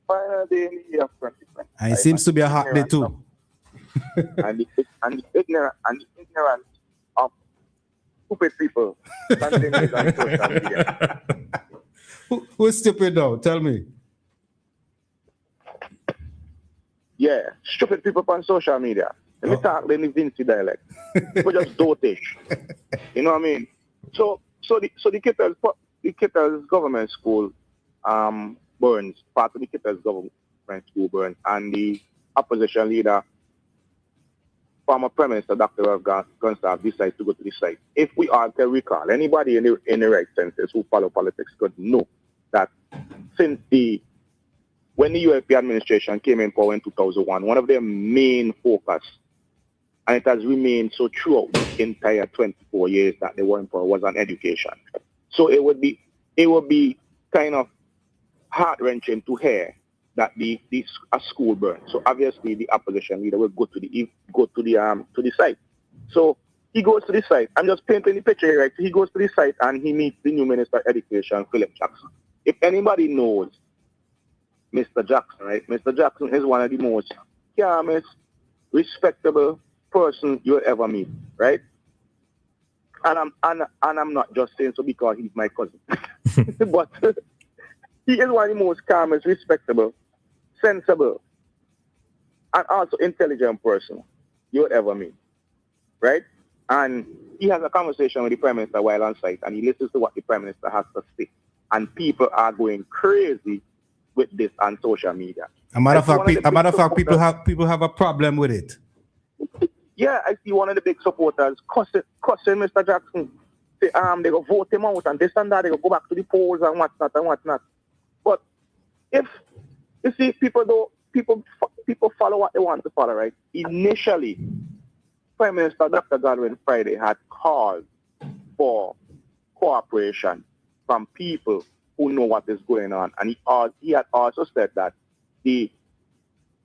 final day in the year of 2020. And it seems to be a hot day too. and the ignorance of stupid people standing on social media. Who's stupid though? Tell me. Yeah, stupid people on social media. Let me talk in the Vinci dialect. People just dotish. You know what I mean? So the Kittles government school burns, part of the Kittles government school burns, and the opposition leader, former Prime Minister Dr. Gonsalves, decides to go to the site. If we all can recall, anybody in the right senses who follow politics could know that since when the UFP administration came in power in 2001, one of their main focus, and it has remained so throughout the entire 24 years that they were in power, was on education. So it would be kind of heart-wrenching to hear that a school burned. So obviously the opposition leader will go to the site. So he goes to the site. I'm just painting the picture here, right? So he goes to the site and he meets the new Minister of Education, Philip Jackson. If anybody knows Mr. Jackson, right? Mr. Jackson is one of the most calmest, respectable person you'll ever meet, right? And I'm not just saying so because he's my cousin, but he is one of the most calmest, respectable, sensible, and also intelligent person you'll ever meet, right? And he has a conversation with the Prime Minister while on site, and he listens to what the Prime Minister has to say, and people are going crazy with this on social media. A matter of fact, people have a problem with it. Yeah, I see one of the big supporters cussing Mr. Jackson. Say, they go vote him out and this and that. They go back to the polls and whatnot. But if you see, people follow what they want to follow, right? Initially, Prime Minister Dr. Godwin Friday had called for cooperation from people who know what is going on, and he had also said that the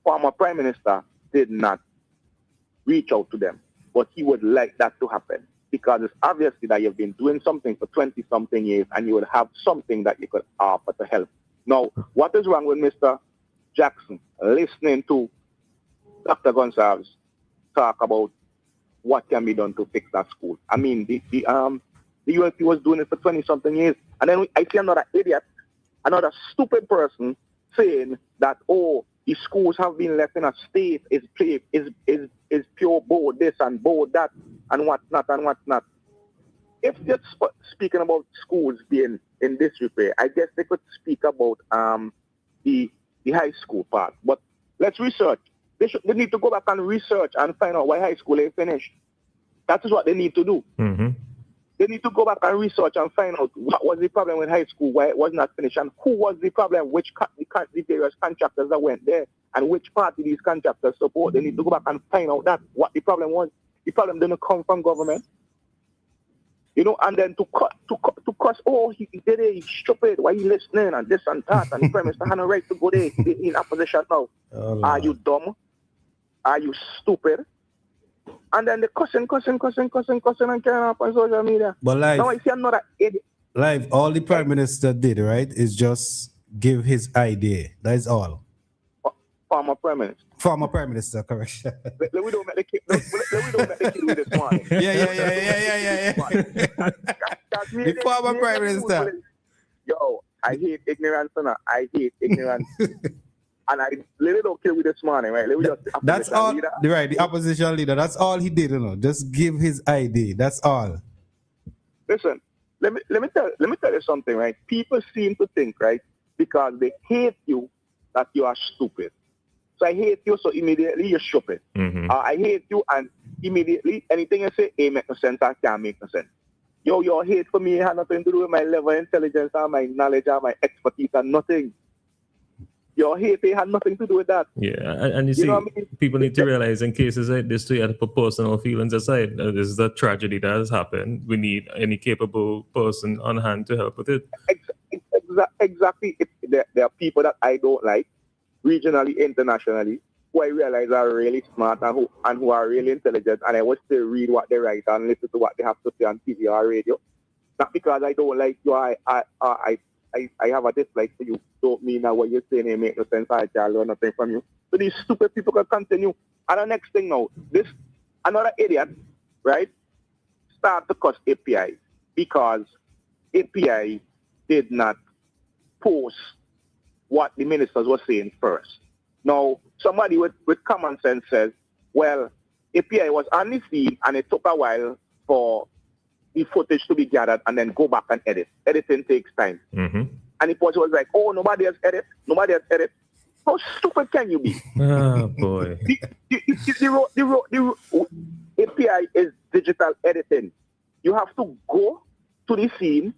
former Prime Minister did not reach out to them, but he would like that to happen because it's obviously that you've been doing something for 20-something years and you would have something that you could offer to help. Now, what is wrong with Mr. Jackson listening to Dr. Gonsalves talk about what can be done to fix that school? I mean, the ULP was doing it for 20-something years, and then I see another idiot, another stupid person saying that, the schools have been left in a state is pure board this and board that and whatnot. If they're speaking about schools being in disrepair, I guess they could speak about the high school part. But let's research. They need to go back and research and find out why high school ain't finished. That is what they need to do. Mm-hmm. They need to go back and research and find out what was the problem with high school, why it was not finished, and who was the problem, which the various contractors that went there, and which party these contractors support. They need to go back and find out what the problem was. The problem didn't come from government. You know, and then to cuss, he did it, he's stupid, why he listening, and this and that, and the Prime Minister had no right to go there, he's in opposition now. Are you dumb? Are you stupid? And then the cussing and carrying up on social media. But now I see another idiot. All the Prime Minister did, right, is just give his idea. That is all. Former Prime Minister. Former Prime Minister, correct. Let we don't make the kid with this morning. Yeah. The former Prime Minister. Yo, I hate ignorance, and I hate ignorance. And I literally don't care with this morning, right? That's all, right? The opposition leader. That's all he did, Just give his idea. That's all. Listen, let me tell you something, right? People seem to think, right, because they hate you, that you are stupid. So I hate you, so immediately you're stupid. Mm-hmm. I hate you, and immediately anything you say, make no sense, or can't make no sense. Your hate for me had nothing to do with my level of intelligence or my knowledge or my expertise or nothing. Your hate had nothing to do with that. Yeah, and you see, what I mean? People need to realize in cases like this, too, you have to put personal feelings aside. This is a tragedy that has happened. We need any capable person on hand to help with it. Exactly. There are people that I don't like, regionally, internationally, who I realize are really smart and who are really intelligent, and I will still read what they write and listen to what they have to say on TV or radio. Not because I don't like you, I I have a dislike for you. Don't mean that what you're saying here make no sense. I can't learn nothing from you. So these stupid people can continue. And the next thing now, another idiot, right, start to cuss API because API did not post what the ministers were saying first. Now, somebody with common sense says, well, API was on the scene and it took a while for the footage to be gathered and then go back and edit. Editing takes time. Mm-hmm. And the person was like, oh, nobody has edit. How stupid can you be? Oh, boy. The API is digital editing. You have to go to the scene,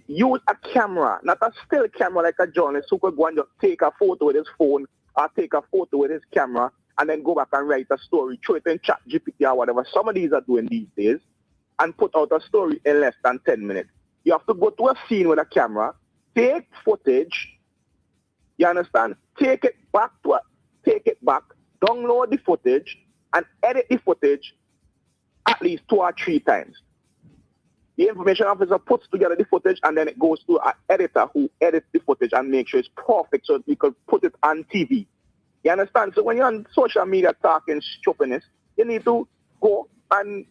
use a camera, not a still camera like a journalist who could go and just take a photo with his phone or take a photo with his camera and then go back and write a story, throw it in chat GPT or whatever. Some of these are doing these days and put out a story in less than 10 minutes. You have to go to a scene with a camera, take footage, you understand? Take it back, download the footage, and edit the footage at least 2 or 3 times. The information officer puts together the footage, and then it goes to an editor who edits the footage and makes sure it's perfect so that you can put it on TV. You understand? So when you're on social media talking stupidness, you need to go and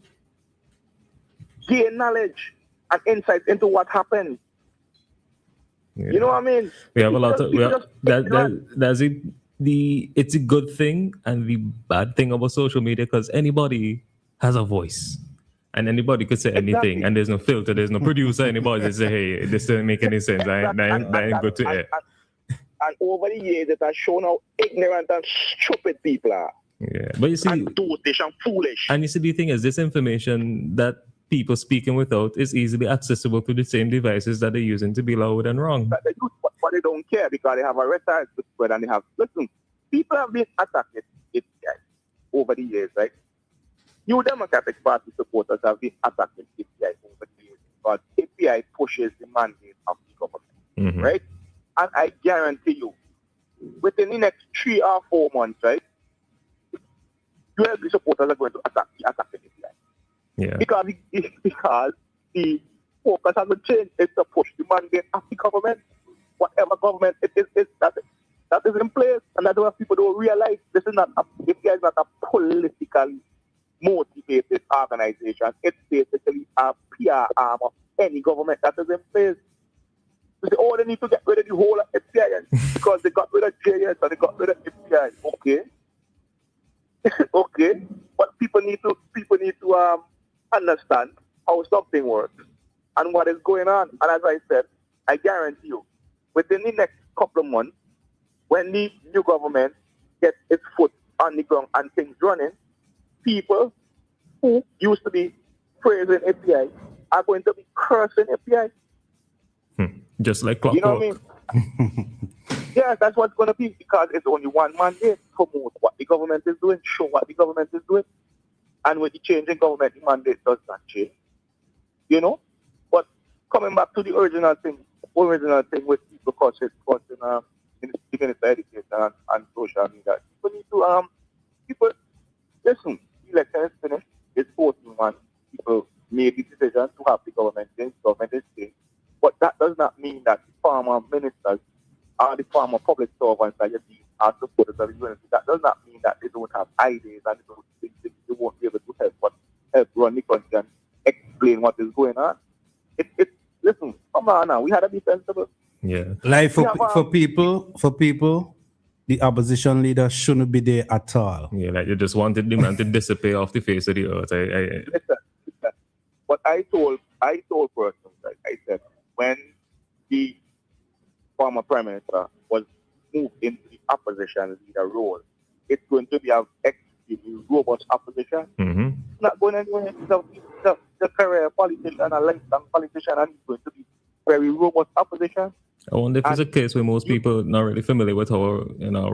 gain knowledge and insight into what happened. Yeah. You know what I mean? We have a lot of it's a good thing and the bad thing about social media because anybody has a voice and anybody could say anything and there's no filter, there's no producer, anybody that say, hey, this doesn't make any sense. That ain't good to air. And over the years, it has shown how ignorant and stupid people are. Yeah, but you see, and dotish and foolish. And you see, the thing is, this information that people speaking without is easily accessible to the same devices that they're using to be loud and wrong. But they don't care because they have a rhetoric to spread and they have, listen, people have been attacking API over the years, right? New Democratic Party supporters have been attacking API over the years because API pushes the mandate of the government, right? And I guarantee you, within the next 3 or 4 months, right, ULB supporters are going to attack the API. Yeah. Because the focus has been changed. It's to push the mandate of the government, whatever government it is that is in place, and that's why people don't realize this is not API is not a politically motivated organization. It's basically a PR arm of any government that is in place. So they need to get rid of the whole API because they got rid of JS and they got rid of API. Okay. Okay. But people need to understand how something works and what is going on. And as I said, I guarantee you, within the next couple of months, when the new government gets its foot on the ground and things running, people who used to be praising API are going to be cursing API. Just like clockwork. You know what I mean? Yes, that's what's going to be because it's only one mandate. Promote what the government is doing, show what the government is doing. And with the change in government, the mandate does not change. You know? But coming back to the original thing with people causing Minister of Education and social media, people need to, listen, the election is finished, it's 14 months, people made the decision to have the government change, government is changed. But that does not mean that the former ministers or the former public servants that you see are supporters of the university. That does not mean that they don't have ideas and they won't be able to help run the country and explain what is going on. Listen, come on now, we had to be sensible. Yeah. Like for people, the opposition leader shouldn't be there at all. Yeah, like you just wanted the man to disappear off the face of the earth. Listen. But I told persons, like I said, when the former prime minister was moved into the opposition leader role, it's going to be an extremely robust opposition. It's not going anywhere. He's a career politician, a lifetime politician, and he's going to be very robust opposition. I wonder if it's a case where most people not really familiar with how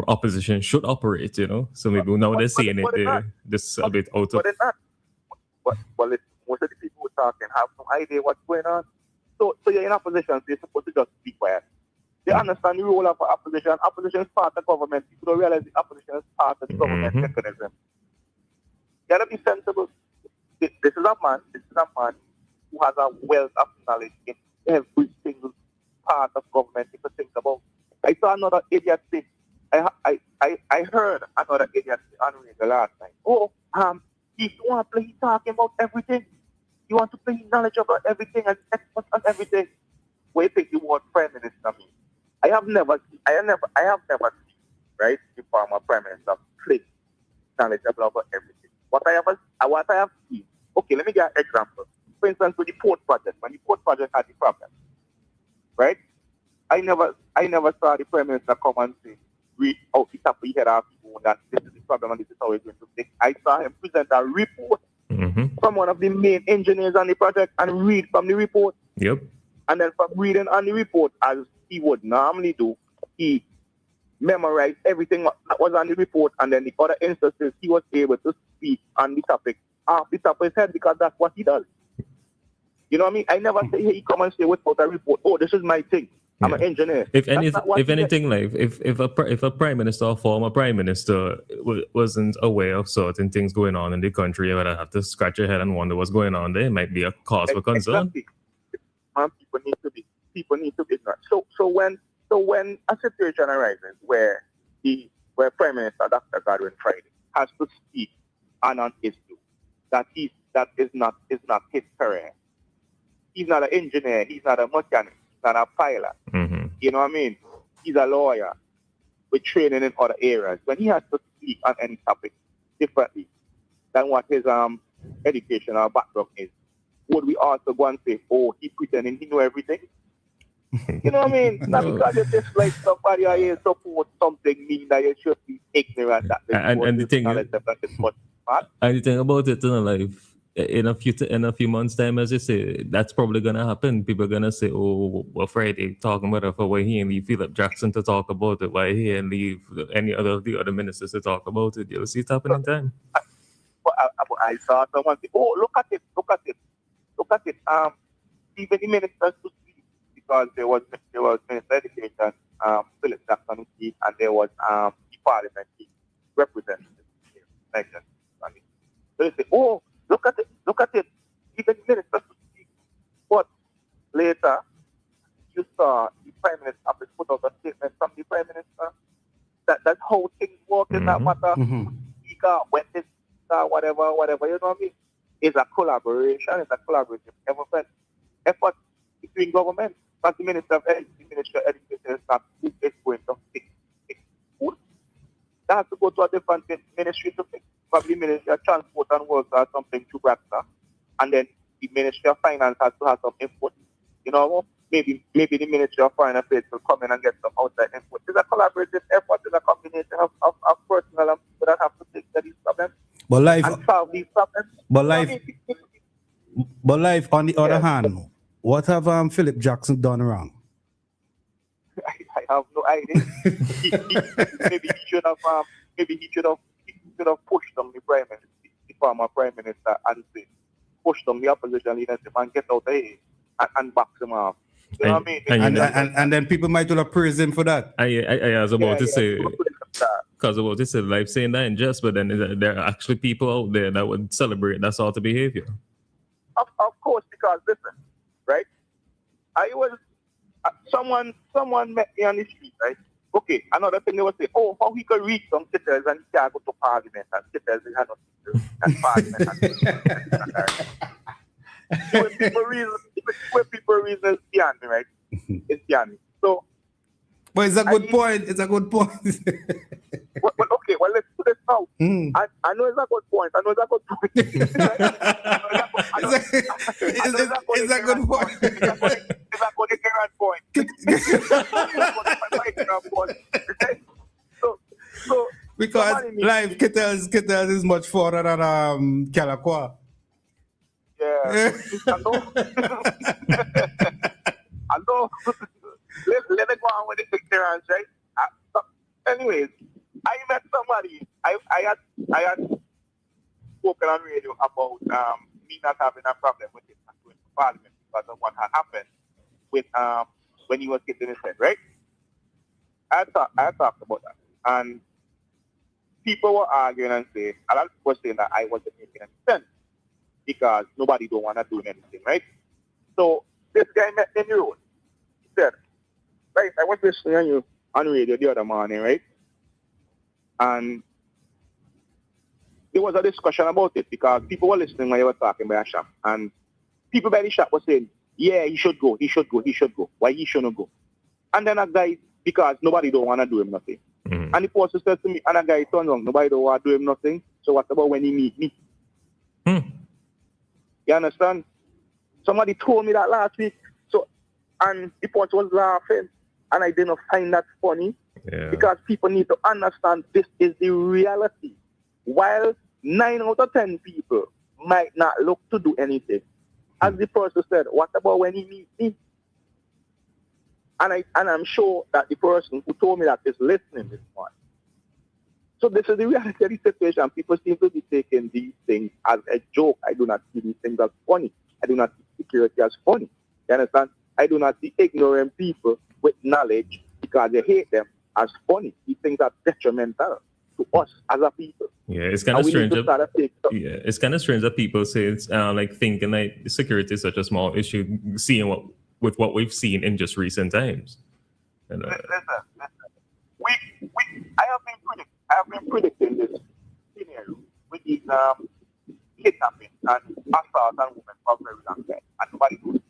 opposition should operate, So maybe now they're seeing they're just a bit out of. But it's not. But most of the people who are talking have no idea what's going on. So you're in opposition, so you're supposed to just be quiet. They understand the role of opposition. Opposition is part of government. People don't realize the opposition is part of the government mechanism. You gotta be sensible. This is a man who has a wealth of knowledge in every single part of government people think about. I saw another idiot thing. I heard another idiot on the last night. Oh, he want to play talking about everything. You want to play knowledge about everything and expert on everything. What do you think you want Prime Minister mean? I have never seen, right, the former Prime Minister play knowledge about everything. What I have seen, okay, let me give an example. For instance, with the port project, when the port project had the problem, right? I never saw the Prime Minister come and say, read out the top of your head of people that this is the problem and this is how we're going to fix. I saw him present a report from one of the main engineers on the project and read from the report. Yep. And then from reading on the report, as he would normally do, he memorized everything that was on the report, and then the other instances he was able to speak on the topic off the top of his head because that's what he does. You know what I mean? I never say he come and say without a report, oh, this is my thing. I'm an engineer. If anything, like if a prime minister or former prime minister wasn't aware of certain things going on in the country, you would have to scratch your head and wonder what's going on. There might be a cause for concern. Exactly. People need to be ignorant. So when a situation arises where Prime Minister Dr. Godwin Friday has to speak on an issue that is not his career. He's not an engineer. He's not a mechanic. He's not a pilot. Mm-hmm. You know what I mean? He's a lawyer with training in other areas. When he has to speak on any topic differently than what his educational background is, would we also go and say, oh, he pretending he knew everything? You know what I mean? Not because you dislike somebody or you support something mean that you should be ignorant that and the thing about it in life, in a few months' time, as you say, that's probably gonna happen. People are gonna say, "Oh, well, Friday talking about it for why he and leave Philip Jackson to talk about it, why he and leave any other of the other ministers to talk about it." You'll see it happen in time. I saw someone say, "Oh, look at it. Even the ministers to speak because there was Minister Education, Philip Jackson to speak, and there was the Parliament representative, like that. So they say, oh, look at it. Even ministers to speak. But later, you saw the Prime Minister office put out a statement from the Prime Minister that's how things work in that matter. Speaker, when this whatever, you know what I mean? It's a collaboration, it's a collaborative effort between government. But the Minister of Education is not going to fix food. That has to go to a different ministry to fix. Probably Ministry of Transport and Works or something to Bradster. And then the Ministry of Finance has to have some input. You know, maybe the Ministry of Foreign Affairs will come in and get some outside input. It's a collaborative effort, it's a combination of personnel and people that have to take these problems and solve these problems. But Lyf, on the other hand, what have Philip Jackson done wrong? I have no idea. Maybe he should have pushed them, the former Prime Minister, and pushed them, the opposition leaders, and get out there and back them up. You know what I mean? And then people might have praised him for that. I was about to say, because about to say, Lyf saying that in jest, but then there are actually people out there that would celebrate that sort of behavior. Of course, because listen, right? I was someone met me on the street, right? Okay, another thing they would say, oh, how he could reach some cities and he can't go to Parliament and cities they have no and Parliament. When people reason is beyond me, right? It's beyond me. So, but it's a good point. It's a good point. Okay, well, let's do this now. I know it's a good point. It's a good point. It's a good point. So because Lyf Kettles is much further than Calaqua. Yeah, I know. Let it go on with the clearance, right? Anyways, I met somebody. I had spoken on radio about me not having a problem with it going to Parliament because of what had happened with when he was getting his head, right? I talked about that, and people were arguing and saying, a lot of people were saying that I wasn't making any sense because nobody don't want to do anything, right? So this guy met me in the road. He said, right? I was listening to you on radio the other morning, right? And there was a discussion about it because people were listening when you were talking by a shop. And people by the shop were saying, yeah, he should go. Why he shouldn't go? And then a guy, because nobody don't want to do him nothing. Mm-hmm. And the person said to me, and a guy turned around, nobody don't want to do him nothing. So what about when he meet me? You understand? Somebody told me that last week. So, and the person was laughing. And I didn't find that funny. Yeah. Because people need to understand this is the reality. While 9 out of 10 people might not look to do anything, as the person said, what about when he meets me? And I'm sure that the person who told me that is listening this morning. So this is the reality of the situation. People seem to be taking these things as a joke. I do not see these things as funny. I do not see security as funny. You understand? I do not see ignorant people with knowledge because they hate them as funny. These things are detrimental to us as a people. Yeah, it's kind of strange. It's kind of strange that people say it's like thinking like security is such a small issue, seeing what we've seen in just recent times. And, listen. I have been predicting this scenario with these kidnapping and assault and women for a very long time, and nobody knows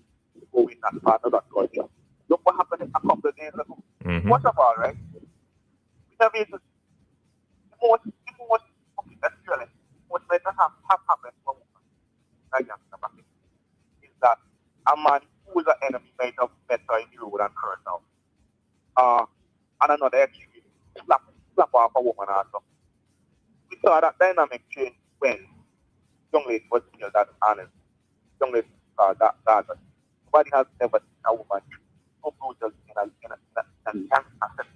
go in that part of that culture. Look what happened a couple of days ago. Mm-hmm. First of all, right? The most okay, let's be honest. What might have happened for women is that a man who is an enemy might have met her in the road and cursed out. And another extreme slap off a woman also. We saw that dynamic change when young lady was killed at honest. Young lady that nobody has ever seen a woman so brutal in a young asset.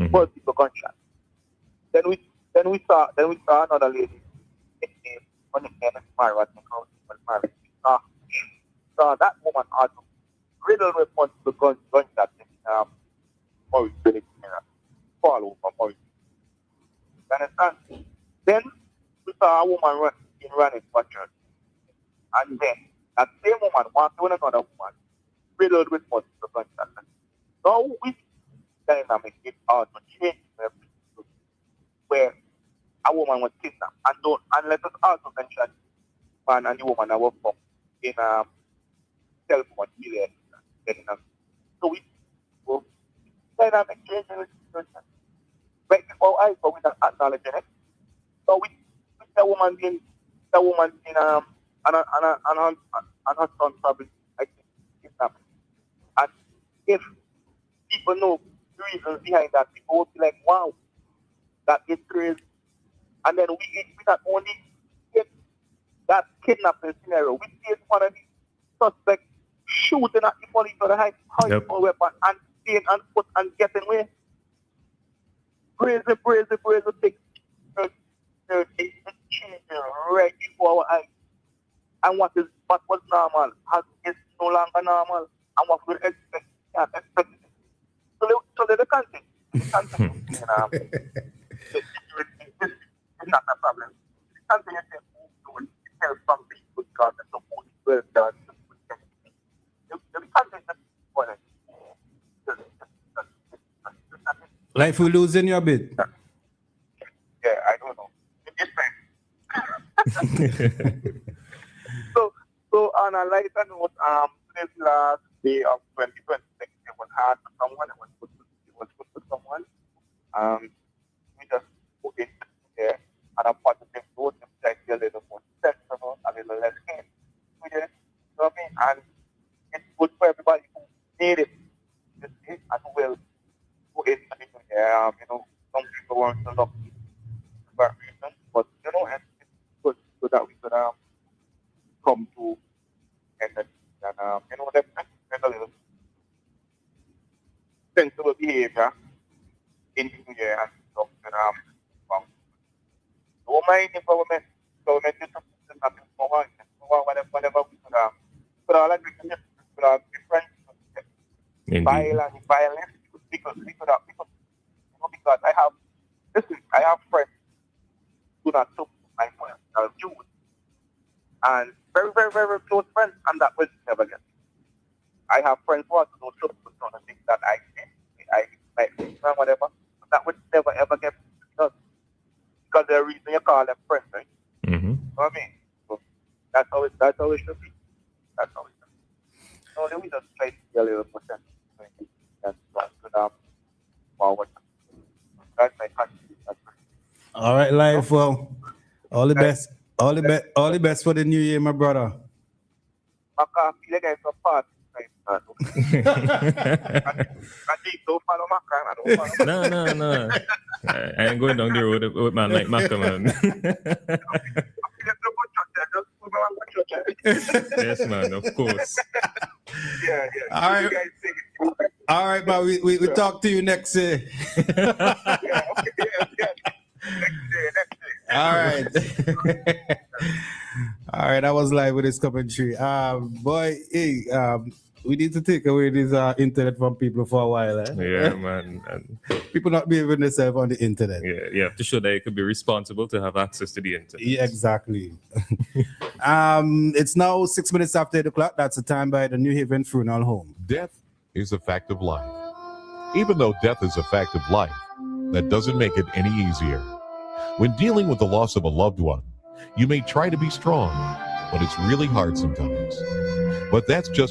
Both people gunshot. Then we saw another lady nicknamed Mara. Saw that woman also riddled with multiple gunshots in Morris Village area. Fall over Morris. You understand? Then we saw a woman running for church. And then that same woman wants to another woman riddled with multiple gunshots. Now we dynamic is also changing where a woman was kidnapped. And let us also mention man and the woman that were found in cell phone million. So we go dynamic changing the situation. Right before I go with acknowledging it. So we the woman in and her son probably I think kidnapped. And if people know the reasons behind that, people will be like, wow, that is crazy. And then we not only get that kidnapping scenario, we see one of the suspects shooting at the police with a high powerful weapon and staying on foot and getting away. Crazy thing. It's changing right before our eyes. And what was normal is no longer normal. And what we expect, can't expect it. So the content. It's not a problem. The content is to help some people because it's supposed to well done. The content is important. Like we're losing your bit. Yeah, I don't know. So on a lighter note, this last day of 2026, it was hard for someone. It was good for someone. We just put it there on a positive note, like a little more sensible, a little less hate. We did, you know what I mean? And it's good for everybody who made it this day and who will put it there. Some people weren't so lucky for reasons, but it's good so that we could come to and there's a little sensible behavior in here and stuff. Don't mind the government is nothing for whatever we could have. But all agree to this, we could have different violence because I have friends who not support my personal views. And very, very, very close friends, and that will never get. I have friends who also don't support some of the things that I say, that would never ever get done. Because the reason you call them friends, right? Mm-hmm. You know what I mean? So that's how it should be. That's how it should be. So then we just try to get a little more sense. That's what could forward. That's my contribution. All right, Lyf. Well, all the best. All the best for the new year, my brother. Maka, feel like I'm a part. I think don't follow Maka. I don't follow. No. I ain't going down the road with man like Maka, man. Yes, man, of course. Yeah. All right. All right, man. We talk to you next year. Yeah. Next day. All right. All right, I was live with this commentary. Boy, hey, we need to take away this internet from people for a while. Yeah, man. And people not behaving themselves on the internet. yeah, you have to show that you could be responsible to have access to the internet. Yeah, exactly. It's now 6 minutes after 8 o'clock. That's the time by the New Haven Funeral Home. Death is a fact of life. Even though death is a fact of life, that doesn't make it any easier. When dealing with the loss of a loved one, you may try to be strong, but it's really hard sometimes. But that's just